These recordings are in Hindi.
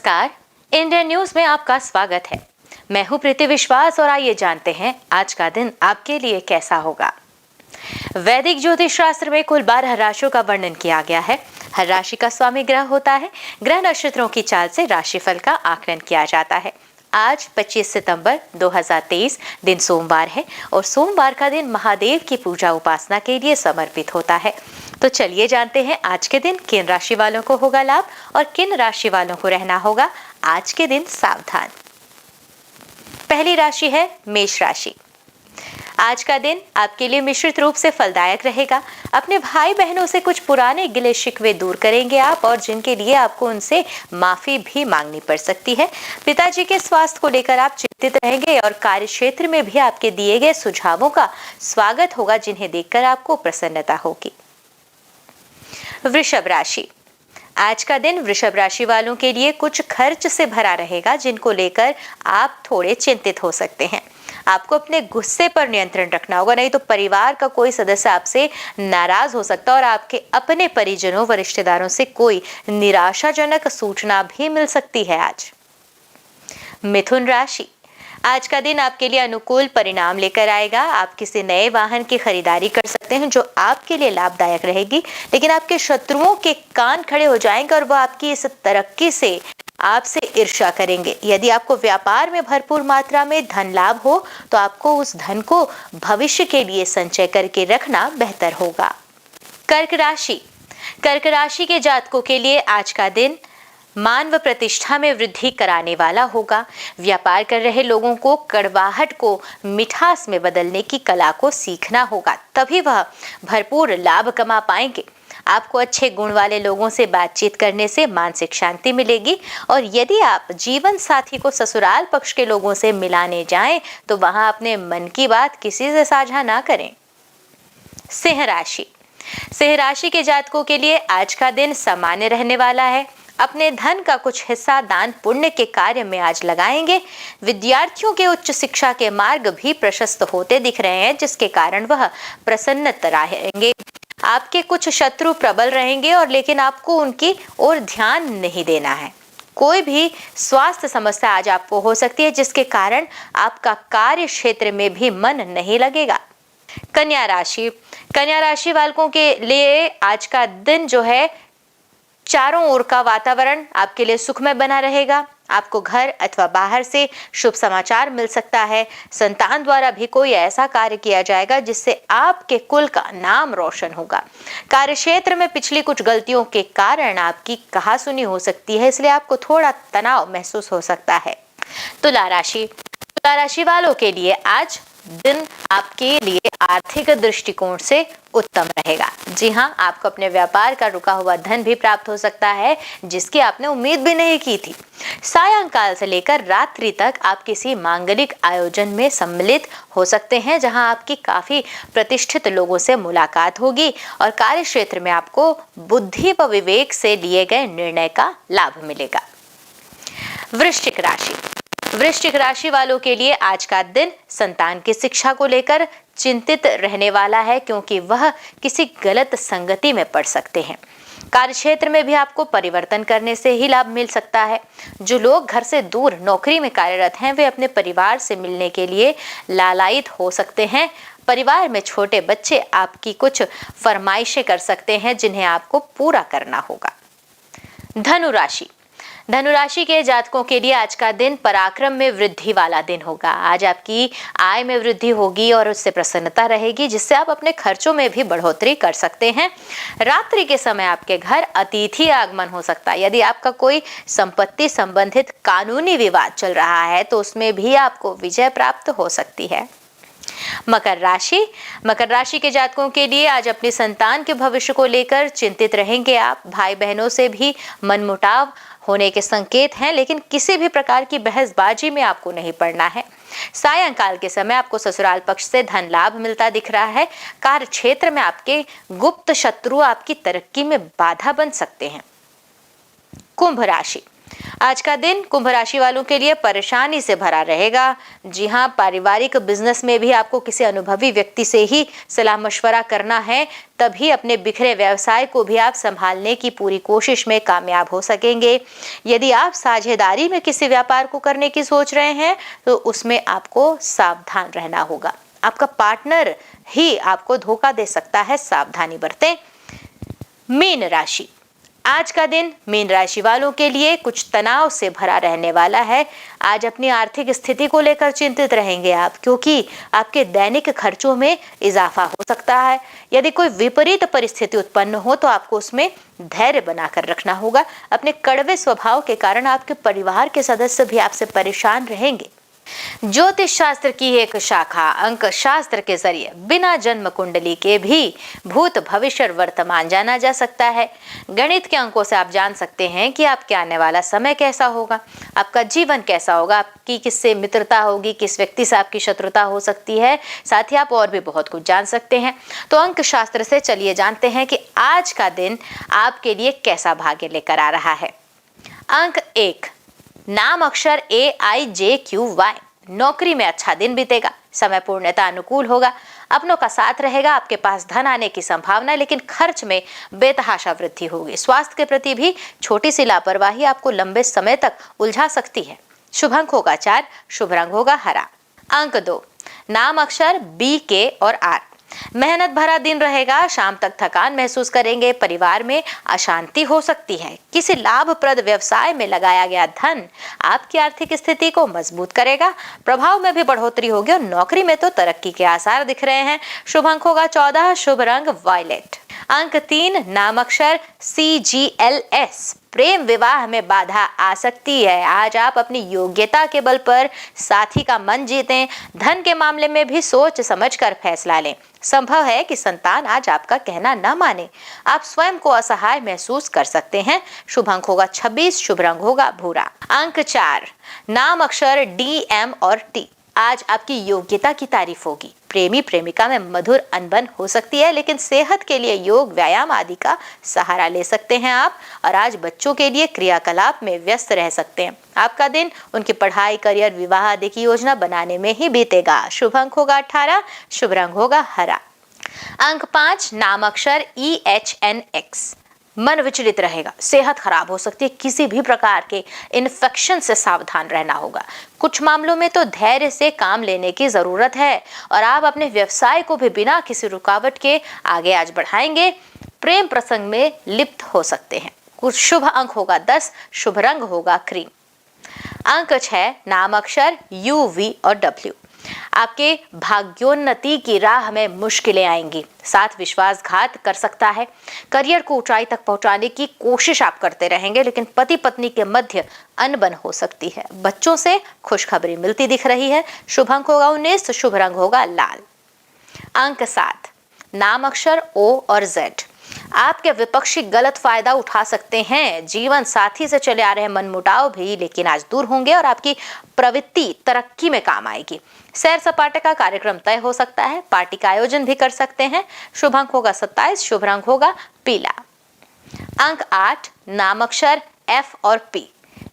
नमस्कार, इंडियन न्यूज में आपका स्वागत है। मैं हूं प्रीति विश्वास और आइए जानते हैं आज का दिन आपके लिए कैसा होगा। वैदिक ज्योतिष शास्त्र में कुल 12 राशियों का वर्णन किया गया है। हर राशि का स्वामी ग्रह होता है। ग्रह नक्षत्रों की चाल से राशिफल का आकलन किया जाता है। आज 25 सितंबर 2023 दिन सोमवार है और सोमवार का दिन महादेव की पूजा उपासना के लिए समर्पित होता है। तो चलिए जानते हैं आज के दिन किन राशि वालों को होगा लाभ और किन राशि वालों को रहना होगा आज के दिन सावधान। पहली राशि है मेष राशि। आज का दिन आपके लिए मिश्रित रूप से फलदायक रहेगा। अपने भाई बहनों से कुछ पुराने गिले शिकवे दूर करेंगे आप, और जिनके लिए आपको उनसे माफी भी मांगनी पड़ सकती है। पिताजी के स्वास्थ्य को लेकर आप चिंतित रहेंगे और कार्य क्षेत्र में भी आपके दिए गए सुझावों का स्वागत होगा, जिन्हें देखकर आपको प्रसन्नता होगी। वृषभ राशि। आज का दिन वृषभ राशि वालों के लिए कुछ खर्च से भरा रहेगा, जिनको लेकर आप थोड़े चिंतित हो सकते हैं। आपको अपने गुस्से पर नियंत्रण रखना होगा, नहीं तो परिवार का कोई सदस्य आपसे नाराज हो सकता है और आपके अपने परिजनों व रिश्तेदारों से कोई निराशाजनक सूचना भी मिल सकती है आज। मिथुन राशि। आज का दिन आपके लिए अनुकूल परिणाम लेकर आएगा। आप किसी नए वाहन की खरीदारी कर सकते हैं जो आपके लिए लाभदायक रहेगी, लेकिन आपके शत्रुओं के कान खड़े हो जाएंगे और वह आपकी इस तरक्की से आपसे ईर्ष्या करेंगे। यदि आपको व्यापार में भरपूर मात्रा में धन लाभ हो तो आपको उस धन को भविष्य के लिए संचय करके रखना बेहतर होगा। कर्क राशि। कर्क राशि के जातकों के लिए आज का दिन मान व प्रतिष्ठा में वृद्धि कराने वाला होगा। व्यापार कर रहे लोगों को कड़वाहट को मिठास में बदलने की कला को सीखना होगा, तभी वह भरपूर लाभ कमा पाएंगे। आपको अच्छे गुण वाले लोगों से बातचीत करने से मानसिक शांति मिलेगी, और यदि आप जीवन साथी को ससुराल पक्ष के लोगों से मिलाने जाएं तो वहां अपने मन की बात किसी से साझा ना करें। सिंह राशि। सिंह राशि के जातकों के लिए आज का दिन सामान्य रहने वाला है। अपने धन का कुछ हिस्सा दान पुण्य के कार्य में आज लगाएंगे। विद्यार्थियों के उच्च शिक्षा के मार्ग भी प्रशस्त होते दिख रहे हैं, जिसके कारण वह प्रसन्न रहेंगे। आपके कुछ शत्रु प्रबल रहेंगे और लेकिन आपको उनकी ओर ध्यान नहीं देना है। कोई भी स्वास्थ्य समस्या आज आपको हो सकती है, जिसके कारण आपका कार्य क्षेत्र में भी मन नहीं लगेगा। कन्या राशि। कन्या राशि वालों के लिए आज का दिन जो है, चारों ओर का वातावरण आपके लिए सुखमय बना रहेगा। आपको घर अथवा बाहर से शुभ समाचार मिल सकता है। संतान द्वारा भी कोई ऐसा कार्य किया जाएगा जिससे आपके कुल का नाम रोशन होगा। कार्य क्षेत्र में पिछली कुछ गलतियों के कारण आपकी कहासुनी हो सकती है, इसलिए आपको थोड़ा तनाव महसूस हो सकता है। तुला राशि। तुला राशि वालों के लिए आज दिन आपके लिए आर्थिक दृष्टिकोण से उत्तम रहेगा। जी हाँ, आपको अपने व्यापार का रुका हुआ धन भी प्राप्त हो सकता है, जिसकी आपने उम्मीद भी नहीं की थी। सायंकाल से लेकर रात्रि तक आप किसी मांगलिक आयोजन में सम्मिलित हो सकते हैं, जहां आपकी काफी प्रतिष्ठित लोगों से मुलाकात होगी और कार्य क्षेत्र में आपको बुद्धि व विवेक से लिए गए निर्णय का लाभ मिलेगा। वृश्चिक राशि। वृश्चिक राशि वालों के लिए आज का दिन संतान की शिक्षा को लेकर चिंतित रहने वाला है, क्योंकि वह किसी गलत संगति में पड़ सकते हैं। कार्यक्षेत्र में भी आपको परिवर्तन करने से ही लाभ मिल सकता है। जो लोग घर से दूर नौकरी में कार्यरत हैं, वे अपने परिवार से मिलने के लिए लालायित हो सकते हैं। परिवार में छोटे बच्चे आपकी कुछ फरमाइशें कर सकते हैं, जिन्हें आपको पूरा करना होगा। धनु राशि। धनु राशि के जातकों के लिए आज का दिन पराक्रम में वृद्धि वाला दिन होगा। आज आपकी आय में वृद्धि होगी और उससे प्रसन्नता रहेगी, जिससे आप अपने खर्चों में भी बढ़ोतरी कर सकते हैं। रात्रि के समय आपके घर अतिथि आगमन हो सकता है। यदि आपका कोई संपत्ति संबंधित कानूनी विवाद चल रहा है तो उसमें भी आपको विजय प्राप्त हो सकती है। मकर राशि। मकर राशि के जातकों के लिए आज अपनी संतान के भविष्य को लेकर चिंतित रहेंगे आप। भाई बहनों से भी मनमुटाव होने के संकेत हैं, लेकिन किसी भी प्रकार की बहसबाजी में आपको नहीं पड़ना है। सायंकाल के समय आपको ससुराल पक्ष से धन लाभ मिलता दिख रहा है। कार्य क्षेत्र में आपके गुप्त शत्रु आपकी तरक्की में बाधा बन सकते हैं। कुंभ राशि। आज का दिन कुंभ राशि वालों के लिए परेशानी से भरा रहेगा। जी हाँ, पारिवारिक बिजनेस में भी आपको किसी अनुभवी व्यक्ति से ही सलाह मशवरा करना है, तभी अपने बिखरे व्यवसाय को भी आप संभालने की पूरी कोशिश में कामयाब हो सकेंगे। यदि आप साझेदारी में किसी व्यापार को करने की सोच रहे हैं तो उसमें आपको सावधान रहना होगा। आपका पार्टनर ही आपको धोखा दे सकता है, सावधानी बरतें। मीन राशि, आज का दिन मीन राशि वालों के लिए कुछ तनाव से भरा रहने वाला है। आज अपनी आर्थिक स्थिति को लेकर चिंतित रहेंगे आप, क्योंकि आपके दैनिक खर्चों में इजाफा हो सकता है। यदि कोई विपरीत परिस्थिति उत्पन्न हो तो आपको उसमें धैर्य बनाकर रखना होगा। अपने कड़वे स्वभाव के कारण आपके परिवार के सदस्य भी आपसे परेशान रहेंगे। ज्योतिष शास्त्र की एक शाखा अंक शास्त्र के जरिए बिना जन्म कुंडली के भी भूत भविष्य और वर्तमान जाना जा सकता है। गणित के अंकों से आप जान सकते हैं कि आपके आने वाला समय कैसा होगा, आपका जीवन कैसा होगा, आपकी किससे मित्रता होगी, किस व्यक्ति से आपकी शत्रुता हो सकती है। साथ ही आप और भी बहुत कुछ जान सकते हैं। तो अंक शास्त्र से चलिए जानते हैं कि आज का दिन आपके लिए कैसा भाग्य लेकर आ रहा है। अंक 1, नाम अक्षर AIJQY। नौकरी में अच्छा दिन बीतेगा, समय पूर्णतः अनुकूल होगा, अपनों का साथ रहेगा, आपके पास धन आने की संभावना, लेकिन खर्च में बेतहाशा वृद्धि होगी। स्वास्थ्य के प्रति भी छोटी सी लापरवाही आपको लंबे समय तक उलझा सकती है। शुभ अंक होगा 4, शुभ रंग होगा हरा। अंक 2, नाम अक्षर BK और R। मेहनत भरा दिन रहेगा, शाम तक थकान महसूस करेंगे, परिवार में अशांति हो सकती है। किसी लाभप्रद व्यवसाय में लगाया गया धन आपकी आर्थिक स्थिति को मजबूत करेगा, प्रभाव में भी बढ़ोतरी होगी और नौकरी में तो तरक्की के आसार दिख रहे हैं। शुभ अंक होगा 14, शुभ रंग वायलेट। अंक 3, नाम अक्षर CGLS। प्रेम विवाह में बाधा आ सकती है। आज आप अपनी योग्यता के बल पर साथी का मन जीतें। धन के मामले में भी सोच समझकर फैसला लें। संभव है कि संतान आज आपका कहना न माने, आप स्वयं को असहाय महसूस कर सकते हैं। शुभ अंक होगा 26, शुभ रंग होगा भूरा। अंक 4, नाम अक्षर DM और T। आज आपकी योग्यता की तारीफ होगी। प्रेमी प्रेमिका में मधुर अनबन हो सकती है, लेकिन सेहत के लिए योग व्यायाम आदि का सहारा ले सकते हैं आप। और आज बच्चों के लिए क्रियाकलाप में व्यस्त रह सकते हैं। आपका दिन उनकी पढ़ाई, करियर, विवाह आदि की योजना बनाने में ही बीतेगा। शुभ अंक होगा 18, शुभ रंग होगा हरा। अंक 5, नाम अक्षर EHNX। मन विचलित रहेगा, सेहत खराब हो सकती है, किसी भी प्रकार के इन्फेक्शन से सावधान रहना होगा। कुछ मामलों में तो धैर्य से काम लेने की जरूरत है और आप अपने व्यवसाय को भी बिना किसी रुकावट के आगे आज बढ़ाएंगे। प्रेम प्रसंग में लिप्त हो सकते हैं। कुछ शुभ अंक होगा 10, शुभ रंग होगा क्रीम। अंक 6, नाम अक्षर UV और W। आपके भाग्योन्नति की राह में मुश्किलें आएंगी, साथ विश्वासघात कर सकता है। करियर को ऊंचाई तक पहुंचाने की कोशिश आप करते रहेंगे, लेकिन पति पत्नी के मध्य अनबन हो सकती है। बच्चों से खुशखबरी मिलती दिख रही है। शुभ अंक होगा 19, शुभ रंग होगा लाल। अंक 7, नाम अक्षर O और Z। आपके विपक्षी गलत फायदा उठा सकते हैं। जीवन साथी से चले आ रहे मनमुटाव भी लेकिन आज दूर होंगे और आपकी प्रवृत्ति तरक्की में काम आएगी। सैर सपाटे का कार्यक्रम तय हो सकता है। पार्टी का आयोजन भी कर सकते हैं। शुभ अंक होगा 27, शुभ रंग होगा पीला। अंक 8, नाम अक्षर F और P।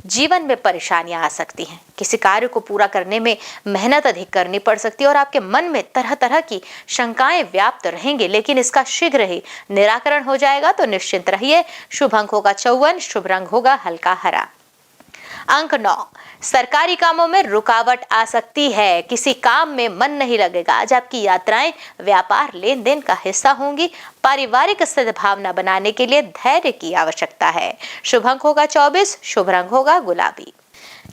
जीवन में परेशानियां आ सकती हैं। किसी कार्य को पूरा करने में मेहनत अधिक करनी पड़ सकती है और आपके मन में तरह तरह की शंकाएं व्याप्त रहेंगी, लेकिन इसका शीघ्र ही निराकरण हो जाएगा, तो निश्चिंत रहिए। शुभ अंक होगा 54, शुभ रंग होगा हल्का हरा। अंक 9, सरकारी कामों में रुकावट आ सकती है। किसी काम में मन नहीं लगेगा। आज आपकी यात्राएं व्यापार लेन देन का हिस्सा होंगी। पारिवारिक सद्भावना बनाने के लिए धैर्य की आवश्यकता है। शुभ अंक होगा 24, शुभ रंग होगा गुलाबी।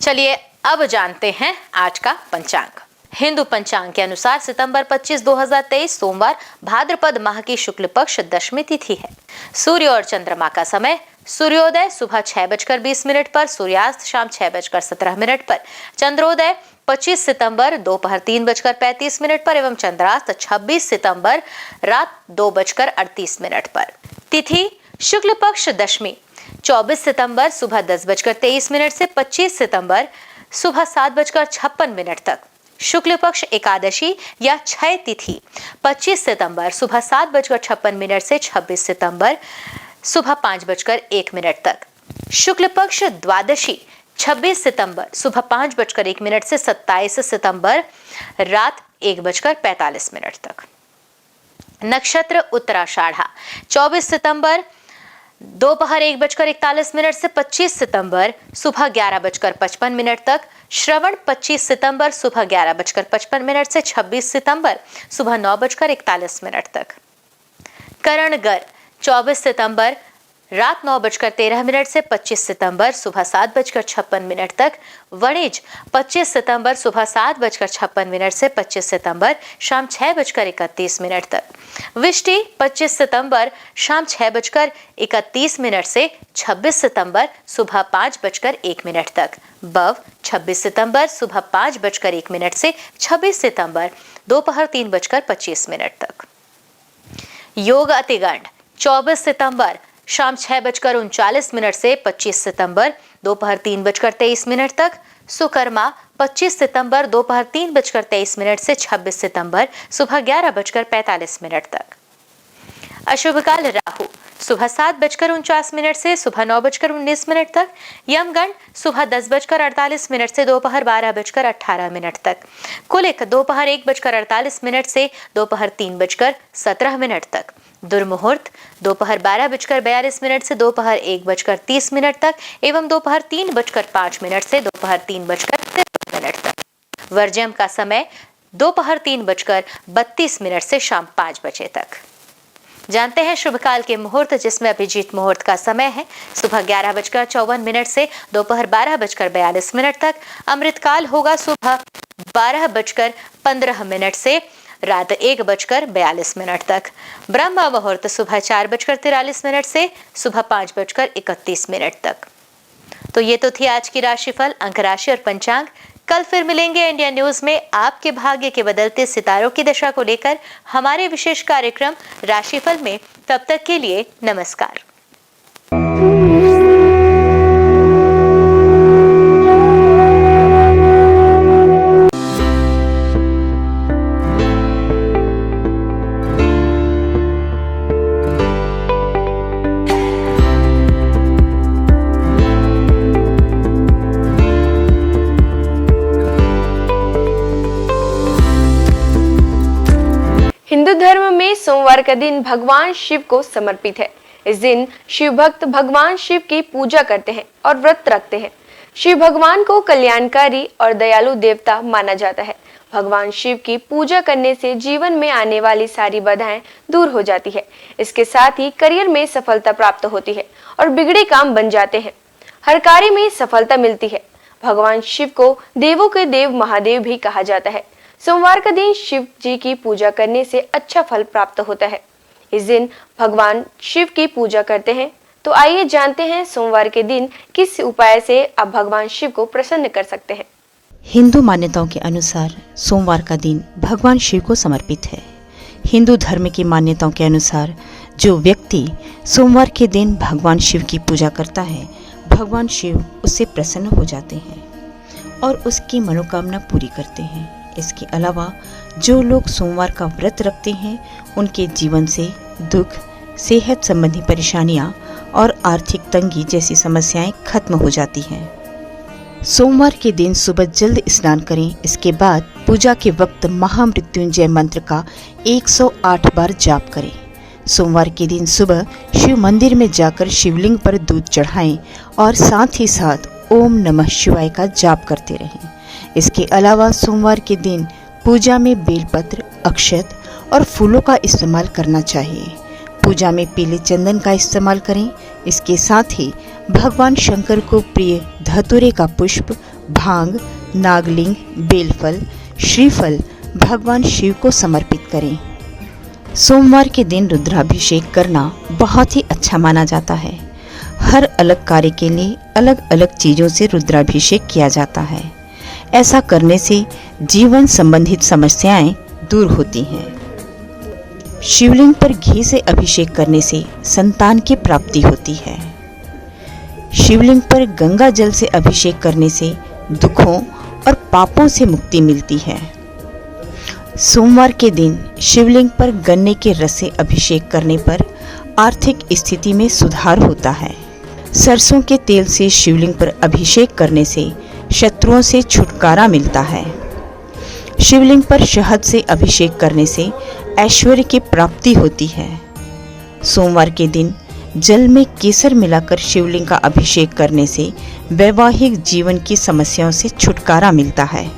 चलिए अब जानते हैं आज का पंचांग। हिंदू पंचांग के अनुसार सितंबर 25, 2023 सोमवार भाद्रपद माह की शुक्ल पक्ष दशमी तिथि है। सूर्य और चंद्रमा का समय सूर्योदय सुबह 6:20 पर, सूर्यास्त शाम 6:17 पर, चंद्रोदय 25 सितंबर दोपहर 3:35 पर एवं चंद्रास्त 26 सितंबर रात 2:38 पर। तिथि शुक्ल पक्ष दशमी 24 सितंबर सुबह 10:23 से 25 सितंबर सुबह 7:56 तक। शुक्ल पक्ष एकादशी या क्षय तिथि 25 सितंबर सुबह 7:56 से 26 सितंबर सुबह 5:01 तक। शुक्ल पक्ष द्वादशी 26 सितंबर सुबह 5:01 से 27 सितंबर रात 1:45 तक। नक्षत्र उत्तराषाढ़ा 24 सितंबर दोपहर 1:41 से 25 सितंबर सुबह 11:55 तक। श्रवण 25 सितंबर सुबह 11:55 से 26 सितंबर सुबह 9:41 तक। करणगर 24 सितंबर रात 9:13 से 25 सितंबर सुबह 7:56 तक। वणिज 25 सितंबर सुबह 7:56 से 25 सितंबर शाम 6:31 तक। विष्टि 25 सितंबर शाम 6:31 से 26 सितंबर सुबह 5:01 तक। बव 26 सितंबर सुबह 5:01 से 26 सितंबर दोपहर 3:25 तक। योग अतिगंड 24 सितंबर शाम 6:39 से 25 सितंबर दोपहर 3:23 तक। सुकर्मा 25 सितंबर दोपहर 3:23 से 26 सितंबर सुबह 11:45 तक। अशुभ काल राहु सुबह 7:49 से सुबह 9:19 तक। यमगंड सुबह 10:48 से दोपहर 12:18 तक। कुलिक दोपहर 1:48 से दोपहर 3:17 तक। दुर्मुहूर्त दोपहर 12:42 से दोपहर 1:30 तक एवं दोपहर 3:05 से दोपहर 3:53 तक। वर्ज्यम का समय दोपहर 3:32 से शाम 5 बजे तक। जानते हैं शुभ काल के मुहूर्त, जिसमें अभिजीत मुहूर्त का समय है सुबह 11:54 से दोपहर 12:42 तक। अमृत काल होगा सुबह 12:15 से रात 1:42 तक। ब्रह्म मुहूर्त सुबह 4:43 से सुबह 5:31 तक। तो ये तो थी आज की राशिफल, अंक राशि और पंचांग। कल फिर मिलेंगे इंडिया न्यूज में आपके भाग्य के बदलते सितारों की दशा को लेकर हमारे विशेष कार्यक्रम राशिफल में। तब तक के लिए नमस्कार। हिंदू धर्म में सोमवार का दिन भगवान शिव को समर्पित है। इस दिन शिव भक्त भगवान शिव की पूजा करते हैं और व्रत रखते हैं। शिव भगवान को कल्याणकारी और दयालु देवता माना जाता है। भगवान शिव की पूजा करने से जीवन में आने वाली सारी बाधाएं दूर हो जाती है। इसके साथ ही करियर में सफलता प्राप्त होती है और बिगड़े काम बन जाते हैं। हर कार्य में सफलता मिलती है। भगवान शिव को देवों के देव महादेव भी कहा जाता है। सोमवार का दिन शिव जी की पूजा करने से अच्छा फल प्राप्त होता है। इस दिन भगवान शिव की पूजा करते हैं। तो आइए जानते हैं सोमवार के दिन किस उपाय से आप भगवान शिव को प्रसन्न कर सकते हैं। हिंदू मान्यताओं के अनुसार सोमवार का दिन भगवान शिव को समर्पित है। हिंदू धर्म की मान्यताओं के अनुसार जो व्यक्ति सोमवार के दिन भगवान शिव की पूजा करता है, भगवान शिव उससे प्रसन्न हो जाते हैं और उसकी मनोकामना पूरी करते हैं। इसके अलावा जो लोग सोमवार का व्रत रखते हैं, उनके जीवन से दुख, सेहत संबंधी परेशानियां और आर्थिक तंगी जैसी समस्याएं खत्म हो जाती हैं। सोमवार के दिन सुबह जल्द स्नान करें। इसके बाद पूजा के वक्त महामृत्युंजय मंत्र का 108 बार जाप करें। सोमवार के दिन सुबह शिव मंदिर में जाकर शिवलिंग पर दूध चढ़ाएं और साथ ही साथ ओम नमः शिवाय का जाप करते रहें। इसके अलावा सोमवार के दिन पूजा में बेलपत्र, अक्षत और फूलों का इस्तेमाल करना चाहिए। पूजा में पीले चंदन का इस्तेमाल करें। इसके साथ ही भगवान शंकर को प्रिय धतूरे का पुष्प, भांग, नागलिंग, बेलफल, श्रीफल भगवान शिव को समर्पित करें। सोमवार के दिन रुद्राभिषेक करना बहुत ही अच्छा माना जाता है। हर अलग कार्य के लिए अलग अलग चीजों से रुद्राभिषेक किया जाता है। ऐसा करने से जीवन संबंधित समस्याएं दूर होती हैं। शिवलिंग पर घी से अभिषेक करने से संतान की प्राप्ति होती है। शिवलिंग पर गंगा जल से अभिषेक करने से दुखों और पापों से मुक्ति मिलती है। सोमवार के दिन शिवलिंग पर गन्ने के रस से अभिषेक करने पर आर्थिक स्थिति में सुधार होता है। सरसों के तेल से शिवलिंग पर अभिषेक करने से शत्रुओं से छुटकारा मिलता है। शिवलिंग पर शहद से अभिषेक करने से ऐश्वर्य की प्राप्ति होती है। सोमवार के दिन जल में केसर मिलाकर शिवलिंग का अभिषेक करने से वैवाहिक जीवन की समस्याओं से छुटकारा मिलता है।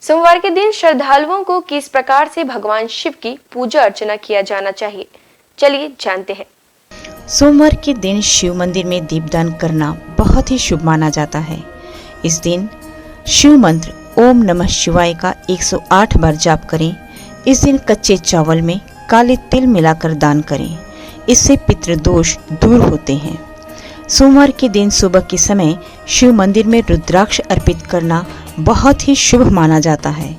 सोमवार के दिन श्रद्धालुओं को किस प्रकार से भगवान शिव की पूजा अर्चना किया जाना चाहिए, चलिए जानते हैं। सोमवार के दिन शिव मंदिर में दीपदान करना बहुत ही शुभ माना जाता है। इस दिन शिव मंत्र ओम नमः शिवाय का 108 बार जाप करें। इस दिन कच्चे चावल में काले तिल मिलाकर दान करें, इससे पितृदोष दूर होते हैं। सोमवार के दिन सुबह के समय शिव मंदिर में रुद्राक्ष अर्पित करना बहुत ही शुभ माना जाता है।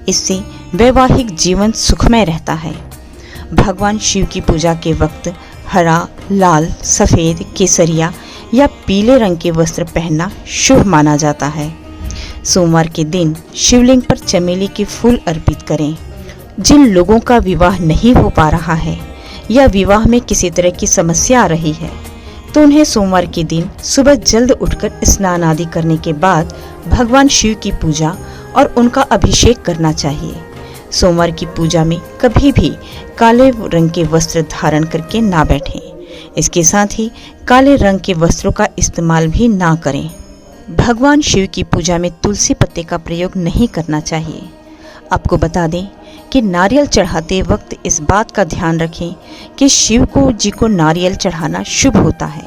इससे वैवाहिक जीवन सुखमय रहता है। भगवान शिव की पूजा के वक्त हरा, लाल, सफ़ेद, केसरिया या पीले रंग के वस्त्र पहनना शुभ माना जाता है। सोमवार के दिन शिवलिंग पर चमेली के फूल अर्पित करें। जिन लोगों का विवाह नहीं हो पा रहा है या विवाह में किसी तरह की समस्या आ रही है तो उन्हें सोमवार के दिन सुबह जल्द उठकर स्नान आदि करने के बाद भगवान शिव की पूजा और उनका अभिषेक करना चाहिए। सोमवार की पूजा में कभी भी काले रंग के वस्त्र धारण करके ना बैठें। इसके साथ ही काले रंग के वस्त्रों का इस्तेमाल भी ना करें। भगवान शिव की पूजा में तुलसी पत्ते का प्रयोग नहीं करना चाहिए। आपको बता दें कि नारियल चढ़ाते वक्त इस बात का ध्यान रखें कि शिव जी को नारियल चढ़ाना शुभ होता है,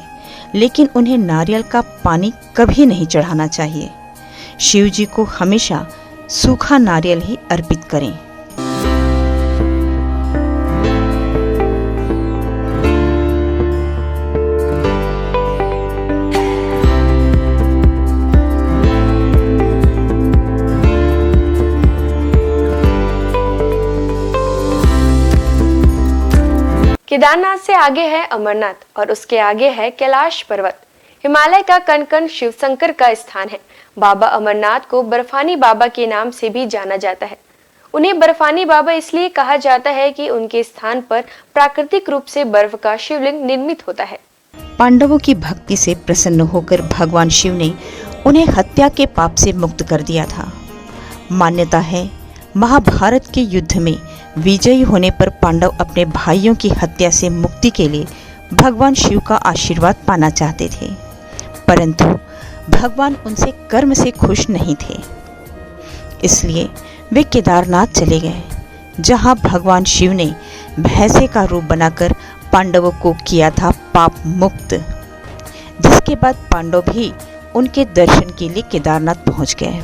लेकिन उन्हें नारियल का पानी कभी नहीं चढ़ाना चाहिए। शिव जी को हमेशा सूखा नारियल ही अर्पित करें। केदारनाथ से आगे है अमरनाथ और उसके आगे है कैलाश पर्वत। हिमालय का कण कण शिव शंकर का स्थान है। बाबा अमरनाथ को बर्फानी बाबा के नाम से भी जाना जाता है। उन्हें बर्फानी बाबा इसलिए कहा जाता है कि उनके स्थान पर प्राकृतिक रूप से बर्फ का शिवलिंग निर्मित होता है। पांडवों की भक्ति से प्रसन्न होकर भगवान शिव ने उन्हें हत्या के पाप से मुक्त कर दिया था। मान्यता है महाभारत के युद्ध में विजयी होने पर पांडव अपने भाइयों की हत्या से मुक्ति के लिए भगवान शिव का आशीर्वाद पाना चाहते थे, परंतु भगवान उनसे कर्म से खुश नहीं थे। इसलिए वे केदारनाथ चले गए, जहां भगवान शिव ने भैंसे का रूप बनाकर पांडवों को किया था पाप मुक्त। जिसके बाद पांडव भी उनके दर्शन के लिए केदारनाथ पहुंच गए।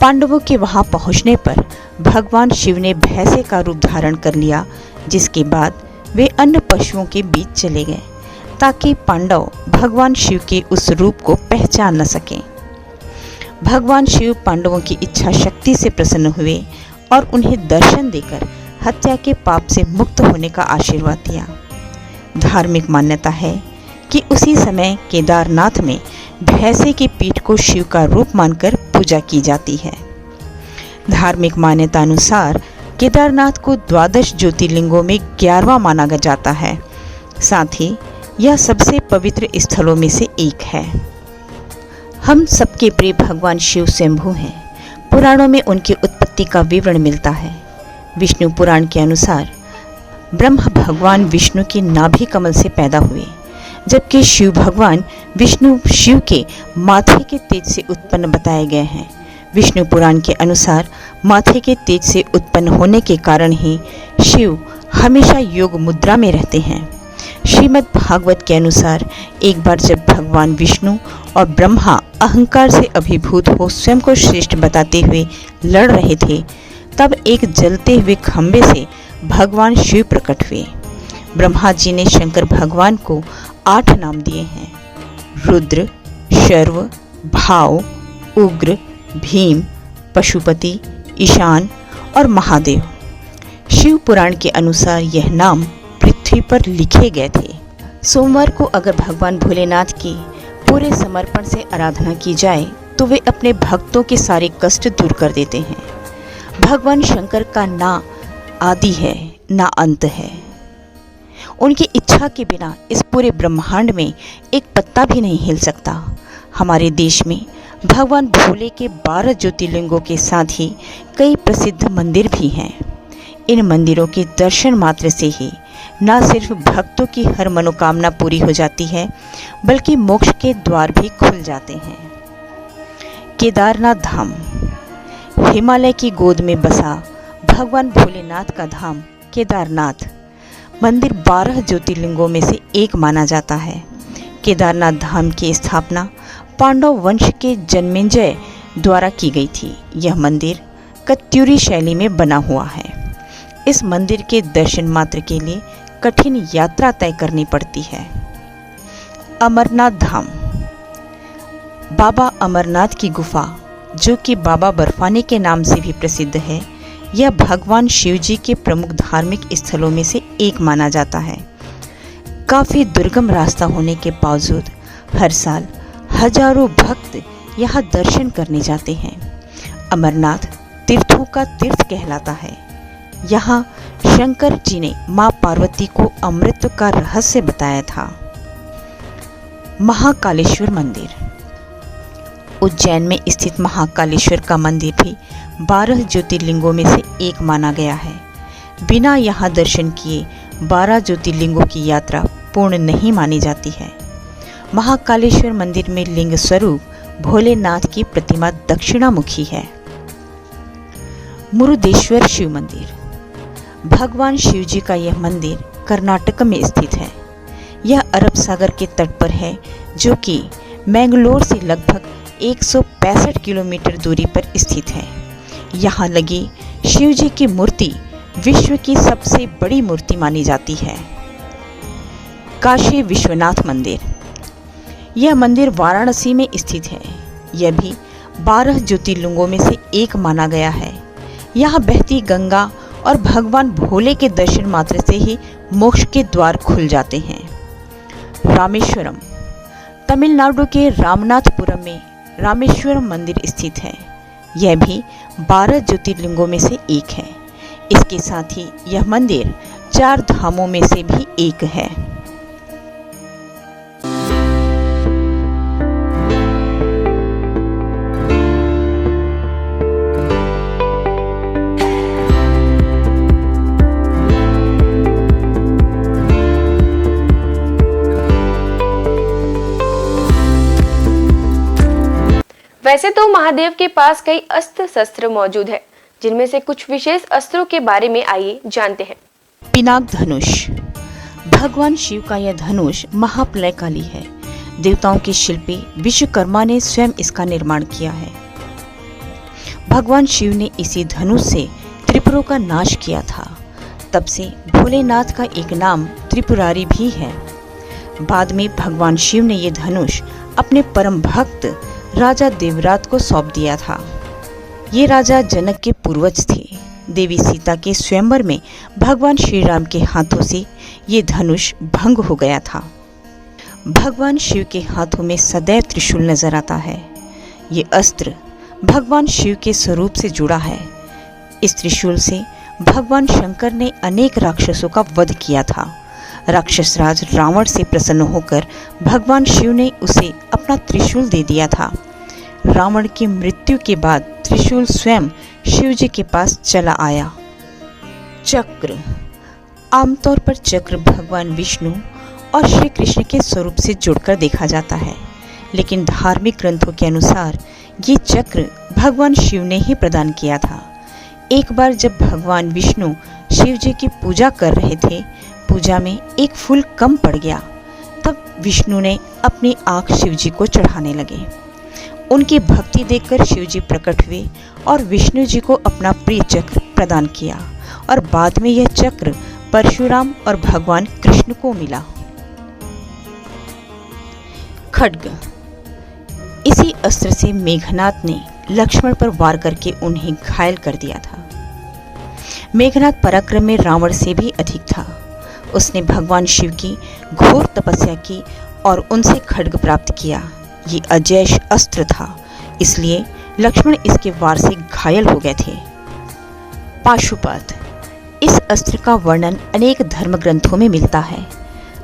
पांडवों के वहां पहुंचने पर भगवान शिव ने भैंसे का रूप धारण कर लिया, जिसके बाद वे अन्य पशुओं के बीच चले गए ताकि पांडव भगवान शिव के उस रूप को पहचान न सकें। भगवान शिव पांडवों की इच्छा शक्ति से प्रसन्न हुए और उन्हें दर्शन देकर हत्या के पाप से मुक्त होने का आशीर्वाद दिया। धार्मिक मान्यता है कि उसी समय केदारनाथ में भैंसे की पीठ को शिव का रूप मानकर पूजा की जाती है। धार्मिक मान्यता अनुसार केदारनाथ को 12 ज्योतिर्लिंगों में 11वां माना जाता है। साथ ही यह सबसे पवित्र स्थलों में से एक है। हम सबके प्रिय भगवान शिव स्वयंभू हैं। पुराणों में उनकी उत्पत्ति का विवरण मिलता है। विष्णु पुराण के अनुसार ब्रह्मा भगवान विष्णु के नाभि कमल से पैदा हुए, जबकि शिव भगवान विष्णु शिव के माथे के तेज से उत्पन्न बताए गए हैं। विष्णु पुराण के अनुसार माथे के तेज से उत्पन्न होने के कारण ही शिव हमेशा योग मुद्रा में रहते हैं। श्रीमद् भागवत के अनुसार एक बार जब भगवान विष्णु और ब्रह्मा अहंकार से अभिभूत हो स्वयं को श्रेष्ठ बताते हुए लड़ रहे थे, तब एक जलते हुए खंभे से भगवान शिव प्रकट हुए। ब्रह्मा जी ने शंकर भगवान को 8 नाम दिए हैं: रुद्र, शर्व, भाव, उग्र, भीम, पशुपति, ईशान और महादेव। शिव पुराण के अनुसार यह नाम पृथ्वी पृथ्वी पर लिखे गए थे। सोमवार को अगर भगवान भोलेनाथ की पूरे समर्पण से आराधना की जाए तो वे अपने भक्तों के सारे कष्ट दूर कर देते हैं। भगवान शंकर का ना आदि है ना अंत है। उनकी इच्छा के बिना इस पूरे ब्रह्मांड में एक पत्ता भी नहीं हिल सकता। हमारे देश में भगवान भोले के 12 ज्योतिर्लिंगों के साथ ही कई प्रसिद्ध मंदिर भी हैं। इन मंदिरों के दर्शन मात्र से ही न सिर्फ भक्तों की हर मनोकामना पूरी हो जाती है, बल्कि मोक्ष के द्वार भी खुल जाते हैं। केदारनाथ धाम, हिमालय की गोद में बसा भगवान भोलेनाथ का धाम केदारनाथ मंदिर 12 ज्योतिर्लिंगों में से एक माना जाता है। केदारनाथ धाम की स्थापना पांडव वंश के जन्मेजय द्वारा की गई थी। यह मंदिर कत्यूरी शैली में बना हुआ है। इस मंदिर के दर्शन मात्र के लिए कठिन यात्रा तय करनी पड़ती है। अमरनाथ धाम, बाबा अमरनाथ की गुफा, जो कि बाबा बर्फानी के नाम से भी प्रसिद्ध है, यह भगवान शिव जी के प्रमुख धार्मिक स्थलों में से एक माना जाता है। काफ़ी दुर्गम रास्ता होने के बावजूद हर साल हजारों भक्त यहाँ दर्शन करने जाते हैं। अमरनाथ तीर्थों का तीर्थ कहलाता है। यहाँ शंकर जी ने माँ पार्वती को अमृत का रहस्य बताया था। महाकालेश्वर मंदिर, उज्जैन में स्थित महाकालेश्वर का मंदिर भी 12 ज्योतिर्लिंगों में से एक माना गया है। बिना यहाँ दर्शन किए 12 ज्योतिर्लिंगों की यात्रा पूर्ण नहीं मानी जाती है। महाकालेश्वर मंदिर में लिंग स्वरूप भोलेनाथ की प्रतिमा दक्षिणामुखी है। मुरुदेश्वर शिव मंदिर, भगवान शिव जी का यह मंदिर कर्नाटक में स्थित है। यह अरब सागर के तट पर है, जो कि मैंगलोर से लगभग 165 किलोमीटर दूरी पर स्थित है। यहाँ लगी शिव जी की मूर्ति विश्व की सबसे बड़ी मूर्ति मानी जाती है। काशी विश्वनाथ मंदिर, यह मंदिर वाराणसी में स्थित है। यह भी 12 ज्योतिर्लिंगों में से एक माना गया है। यहाँ बहती गंगा और भगवान भोले के दर्शन मात्र से ही मोक्ष के द्वार खुल जाते हैं। रामेश्वरम, तमिलनाडु के रामनाथपुरम में रामेश्वरम मंदिर स्थित है। यह भी 12 ज्योतिर्लिंगों में से एक है। इसके साथ ही यह मंदिर 4 धामों में से भी एक है। वैसे तो महादेव के पास कई अस्त्र शस्त्र मौजूद है, जिनमें से कुछ विशेष अस्त्रों के बारे में आइए जानते हैं। पिनाक धनुष, भगवान शिव का यह धनुष महाप्रलयकाली है। देवताओं के शिल्पी विश्वकर्मा ने स्वयं इसका निर्माण किया है। भगवान शिव ने इसी धनुष से त्रिपुरों का नाश किया था। तब से भोलेनाथ का एक नाम त्रिपुरारी भी है। बाद में भगवान शिव ने यह धनुष अपने परम भक्त राजा देवरात को सौंप दिया था। ये राजा जनक के पूर्वज थे। देवी सीता के स्वयंवर में भगवान श्री राम के हाथों से ये धनुष भंग हो गया था। भगवान शिव के हाथों में सदैव त्रिशूल नजर आता है। ये अस्त्र भगवान शिव के स्वरूप से जुड़ा है। इस त्रिशूल से भगवान शंकर ने अनेक राक्षसों का वध किया था। राक्षस राज रावण से प्रसन्न होकर भगवान शिव ने उसे अपना त्रिशूल दे दिया था। रावण की मृत्यु के बाद त्रिशूल स्वयं शिव जी के पास चला आया। चक्र, आमतौर पर चक्र भगवान विष्णु और श्री कृष्ण के स्वरूप से जुड़कर देखा जाता है, लेकिन धार्मिक ग्रंथों के अनुसार ये चक्र भगवान शिव ने ही प्रदान किया था। एक बार जब भगवान विष्णु शिव जी की पूजा कर रहे थे, पूजा में एक फूल कम पड़ गया। तब विष्णु ने अपनी आंख शिव जी को चढ़ाने लगे। उनकी भक्ति देखकर शिव जी प्रकट हुए और विष्णु जी को अपना प्रिय चक्र प्रदान किया और बाद में यह चक्र परशुराम और भगवान कृष्ण को मिला। खड्ग, इसी अस्त्र से मेघनाद ने लक्ष्मण पर वार करके उन्हें घायल कर दिया था। मेघनाद पराक्रम में रावण से भी अधिक था। उसने भगवान शिव की घोर तपस्या की और उनसे खड्ग प्राप्त किया। ये अजैश अस्त्र था, इसलिए लक्ष्मण इसके वार से घायल हो गए थे। पाशुपत, इस अस्त्र का वर्णन अनेक धर्म ग्रंथों में मिलता है।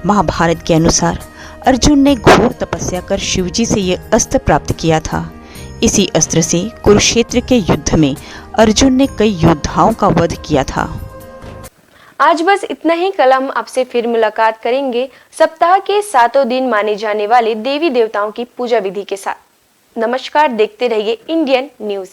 महाभारत के अनुसार अर्जुन ने घोर तपस्या कर शिवजी से यह अस्त्र प्राप्त किया था। इसी अस्त्र से कुरुक्षेत्र के युद्ध में अर्जुन ने कई योद्धाओं का वध किया था। आज बस इतना ही। कल हम आपसे फिर मुलाकात करेंगे सप्ताह के 7 दिन माने जाने वाले देवी देवताओं की पूजा विधि के साथ। नमस्कार, देखते रहिए इंडियन न्यूज।